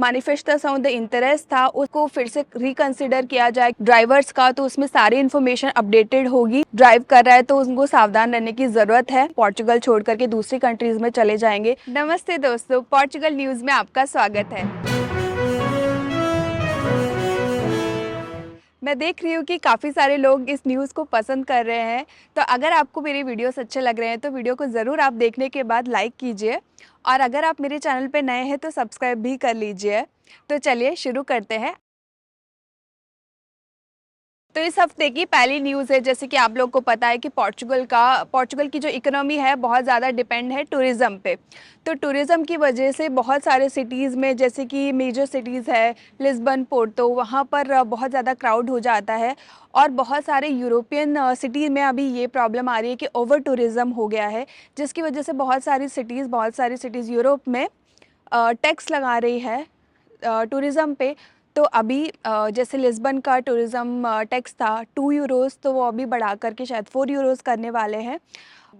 मैनिफेस्टोस on the interest था उसको फिर से रिकंसिडर किया जाए ड्राइवर्स का, तो उसमें सारी इन्फॉर्मेशन अपडेटेड होगी। ड्राइव कर रहा है तो उनको सावधान रहने की ज़रूरत है, पोर्चुगल छोड़ करके दूसरी कंट्रीज़ में चले जाएंगे। नमस्ते दोस्तों, पोर्चुगल न्यूज़ में आपका स्वागत है। मैं देख रही हूँ कि काफ़ी सारे लोग इस न्यूज़ को पसंद कर रहे हैं, तो अगर आपको मेरे वीडियोस अच्छे लग रहे हैं तो वीडियो को ज़रूर आप देखने के बाद लाइक कीजिए, और अगर आप मेरे चैनल पे नए हैं तो सब्सक्राइब भी कर लीजिए। तो चलिए शुरू करते हैं। तो इस हफ्ते की पहली न्यूज़ है, जैसे कि आप लोग को पता है कि पोर्चुगल की जो इकोनॉमी है बहुत ज़्यादा डिपेंड है टूरिज़्म पे। तो टूरिज़्म की वजह से बहुत सारे सिटीज़ में, जैसे कि मेजर सिटीज़ है लिस्बन, पोर्टो, वहाँ पर बहुत ज़्यादा क्राउड हो जाता है। और बहुत सारे यूरोपियन सिटी में अभी ये प्रॉब्लम आ रही है कि ओवर टूरिज़्म हो गया है, जिसकी वजह से बहुत सारी सिटीज़ यूरोप में टैक्स लगा रही है टूरिज़्म पे। तो अभी जैसे लिस्बन का टूरिज़्म टैक्स था 2 यूरोज़, तो वो अभी बढ़ा करके शायद 4 यूरोज़ करने वाले हैं।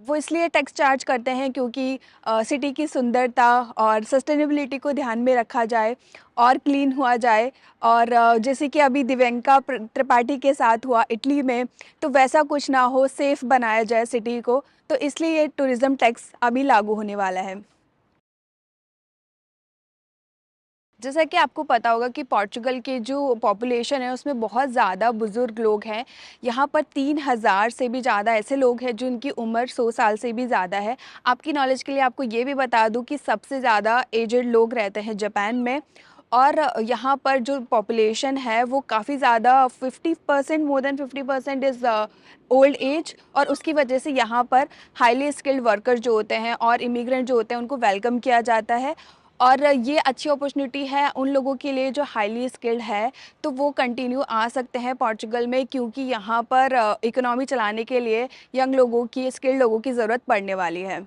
वो इसलिए टैक्स चार्ज करते हैं क्योंकि सिटी की सुंदरता और सस्टेनेबिलिटी को ध्यान में रखा जाए और क्लीन हुआ जाए। और जैसे कि अभी दिव्यंका त्रिपाठी के साथ हुआ इटली में, तो वैसा कुछ ना हो, सेफ़ बनाया जाए सिटी को। तो इसलिए ये टूरिज़्म टैक्स अभी लागू होने वाला है। जैसा कि आपको पता होगा कि पोर्चुगल के जो पॉपुलेशन है उसमें बहुत ज़्यादा बुज़ुर्ग लोग हैं। यहाँ पर 3000 से भी ज़्यादा ऐसे लोग हैं जिनकी उम्र 100 साल से भी ज़्यादा है। आपकी नॉलेज के लिए आपको ये भी बता दूँ कि सबसे ज़्यादा एजेड लोग रहते हैं जापान में। और यहाँ पर जो पॉपुलेशन है वो काफ़ी ज़्यादा 50%, more than 50% is old age. और उसकी वजह से यहाँ पर हाईली स्किल्ड वर्कर जो होते हैं और इमिग्रेंट जो होते हैं उनको वेलकम किया जाता है। और ये अच्छी अपॉर्चुनिटी है उन लोगों के लिए जो हाईली स्किल्ड है, तो वो कंटिन्यू आ सकते हैं पोर्चुगल में, क्योंकि यहाँ पर इकोनॉमी चलाने के लिए यंग लोगों की, स्किल्ड लोगों की ज़रूरत पड़ने वाली है।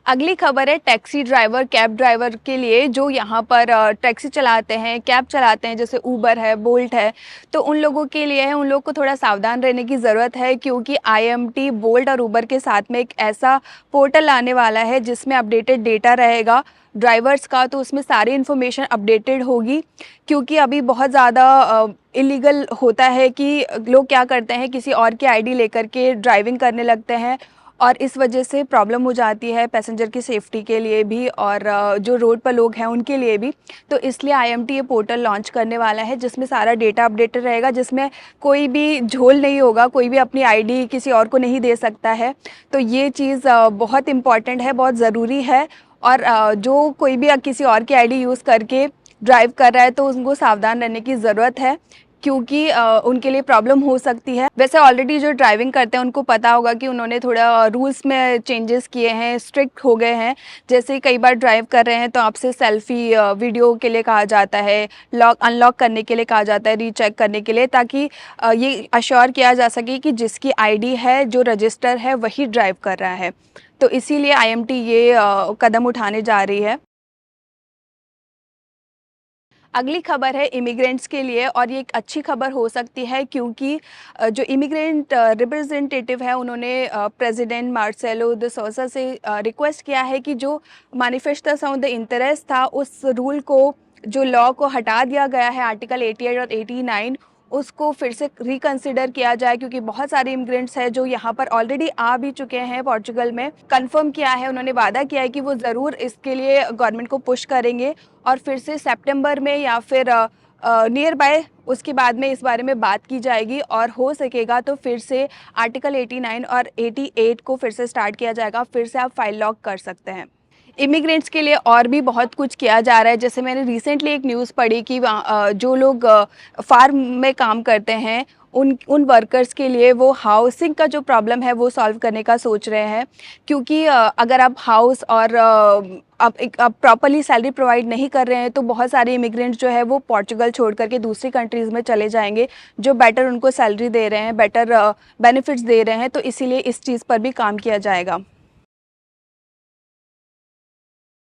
अगली खबर है टैक्सी ड्राइवर, कैब ड्राइवर के लिए जो यहाँ पर टैक्सी चलाते हैं, कैब चलाते हैं, जैसे ऊबर है, बोल्ट है। तो उन लोगों के लिए है, उन लोग को थोड़ा सावधान रहने की ज़रूरत है, क्योंकि आईएमटी बोल्ट और ऊबर के साथ में एक ऐसा पोर्टल आने वाला है जिसमें अपडेटेड डेटा रहेगा ड्राइवर्स का, तो उसमें सारी इन्फॉर्मेशन अपडेटेड होगी। क्योंकि अभी बहुत ज़्यादा इलीगल होता है कि लोग क्या करते हैं, किसी और की आईडी लेकर के ड्राइविंग करने लगते हैं, और इस वजह से प्रॉब्लम हो जाती है पैसेंजर की सेफ्टी के लिए भी और जो रोड पर लोग हैं उनके लिए भी। तो इसलिए आईएमटी ये पोर्टल लॉन्च करने वाला है जिसमें सारा डेटा अपडेटेड रहेगा, जिसमें कोई भी झोल नहीं होगा, कोई भी अपनी आईडी किसी और को नहीं दे सकता है। तो ये चीज़ बहुत इम्पॉर्टेंट है, बहुत ज़रूरी है। और जो कोई भी किसी और की आईडी यूज़ करके ड्राइव कर रहा है तो उनको सावधान रहने की ज़रूरत है, क्योंकि उनके लिए प्रॉब्लम हो सकती है। वैसे ऑलरेडी जो ड्राइविंग करते हैं उनको पता होगा कि उन्होंने थोड़ा रूल्स में चेंजेस किए हैं, स्ट्रिक्ट हो गए हैं। जैसे कई बार ड्राइव कर रहे हैं तो आपसे सेल्फ़ी वीडियो के लिए कहा जाता है, लॉक अनलॉक करने के लिए कहा जाता है, रीचेक करने के लिए, ताकि ये अश्योर किया जा सके कि जिसकी आईडी है, जो रजिस्टर है, वही ड्राइव कर रहा है। तो इसीलिए आईएमटी ये कदम उठाने जा रही है। अगली खबर है इमिग्रेंट्स के लिए, और ये एक अच्छी खबर हो सकती है, क्योंकि जो इमिग्रेंट रिप्रेजेंटेटिव है उन्होंने प्रेसिडेंट मार्सेलो द सोसा से रिक्वेस्ट किया है कि जो मैनिफेस्टोस ऑन द इंटरेस्ट था, उस रूल को, जो लॉ को हटा दिया गया है आर्टिकल 88 और 89, उसको फिर से रिकंसिडर किया जाए। क्योंकि बहुत सारे इमिग्रेंट्स हैं जो यहाँ पर ऑलरेडी आ भी चुके हैं पोर्चुगल में। कंफर्म किया है, उन्होंने वादा किया है कि वो ज़रूर इसके लिए गवर्नमेंट को पुश करेंगे, और फिर से सितंबर में या फिर नियर बाय उसके बाद में इस बारे में बात की जाएगी, और हो सकेगा तो फिर से आर्टिकल 89 और 88 को फिर से स्टार्ट किया जाएगा। फिर से आप फाइल लॉक कर सकते हैं। इमिग्रेंट्स के लिए और भी बहुत कुछ किया जा रहा है। जैसे मैंने रिसेंटली एक न्यूज़ पढ़ी कि जो लोग फार्म में काम करते हैं, उन वर्कर्स के लिए वो हाउसिंग का जो प्रॉब्लम है वो सॉल्व करने का सोच रहे हैं। क्योंकि अगर आप हाउस और आप प्रॉपरली सैलरी प्रोवाइड नहीं कर रहे हैं तो बहुत सारे इमिग्रेंट्स जो है वो पोर्चुगल छोड़ करके दूसरी कंट्रीज़ में चले जाएंगे, जो बेटर उनको सैलरी दे रहे हैं, बेटर बेनिफिट्स दे रहे हैं। तो इसीलिए इस चीज़ पर भी काम किया जाएगा।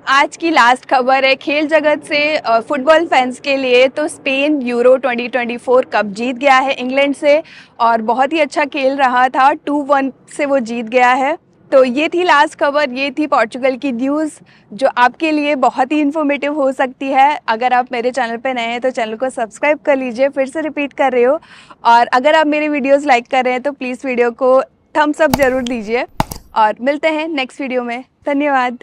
आज की लास्ट खबर है खेल जगत से, फुटबॉल फैंस के लिए। तो स्पेन यूरो 2024 कप जीत गया है इंग्लैंड से, और बहुत ही अच्छा खेल रहा था, 2-1 से वो जीत गया है। तो ये थी लास्ट खबर, ये थी पोर्चुगल की न्यूज़ जो आपके लिए बहुत ही इन्फॉर्मेटिव हो सकती है। अगर आप मेरे चैनल पे नए हैं तो चैनल को सब्सक्राइब कर लीजिए, फिर से रिपीट कर रही हो। और अगर आप मेरे वीडियोस लाइक कर रहे हैं तो प्लीज़ वीडियो को थम्स अप ज़रूर दीजिए और मिलते हैं नेक्स्ट वीडियो में। धन्यवाद।